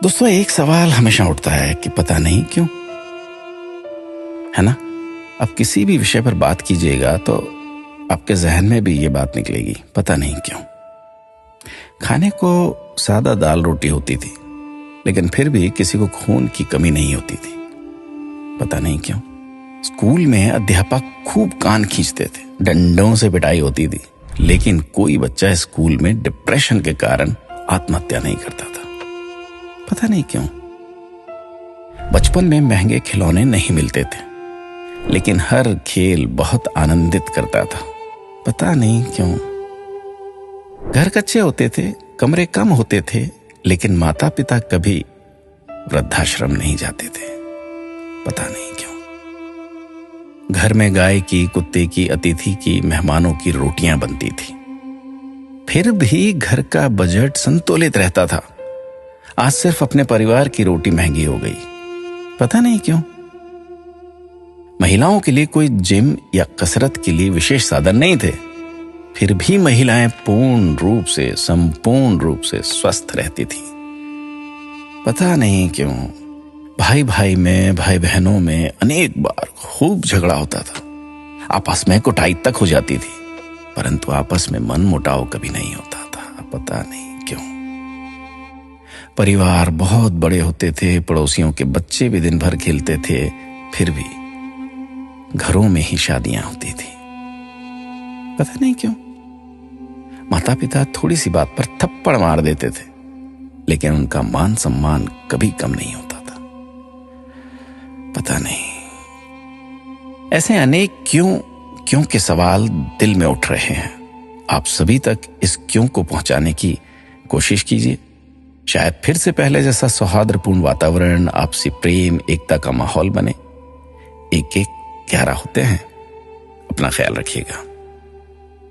दोस्तों, एक सवाल हमेशा उठता है कि पता नहीं क्यों, है ना? अब किसी भी विषय पर बात कीजिएगा तो आपके जहन में भी ये बात निकलेगी, पता नहीं क्यों। खाने को सादा दाल रोटी होती थी, लेकिन फिर भी किसी को खून की कमी नहीं होती थी, पता नहीं क्यों। स्कूल में अध्यापक खूब कान खींचते थे, डंडों से पिटाई होती थी, लेकिन कोई बच्चा स्कूल में डिप्रेशन के कारण आत्महत्या नहीं करता था, पता नहीं क्यों। बचपन में महंगे खिलौने नहीं मिलते थे, लेकिन हर खेल बहुत आनंदित करता था, पता नहीं क्यों। घर कच्चे होते थे, कमरे कम होते थे, लेकिन माता पिता कभी वृद्धाश्रम नहीं जाते थे, पता नहीं क्यों। घर में गाय की, कुत्ते की, अतिथि की, मेहमानों की रोटियां बनती थी, फिर भी घर का बजट संतुलित रहता था। आज सिर्फ अपने परिवार की रोटी महंगी हो गई, पता नहीं क्यों। महिलाओं के लिए कोई जिम या कसरत के लिए विशेष साधन नहीं थे, फिर भी महिलाएं संपूर्ण रूप से स्वस्थ रहती थी, पता नहीं क्यों। भाई भाई में, भाई बहनों में अनेक बार खूब झगड़ा होता था, आपस में कुटाई तक हो जाती थी, परंतु आपस में मन मुटाव कभी नहीं होता था, पता नहीं क्यों। परिवार बहुत बड़े होते थे, पड़ोसियों के बच्चे भी दिन भर खेलते थे, फिर भी घरों में ही शादियां होती थी, पता नहीं क्यों। माता पिता थोड़ी सी बात पर थप्पड़ मार देते थे, लेकिन उनका मान सम्मान कभी कम नहीं होता था, पता नहीं। ऐसे अनेक क्यों के सवाल दिल में उठ रहे हैं। आप सभी तक इस क्यों को पहुंचाने की कोशिश कीजिए। शायद फिर से पहले जैसा सौहार्दपूर्ण वातावरण, आपसी प्रेम, एकता का माहौल बने। एक एक 11 होते हैं। अपना ख्याल रखिएगा।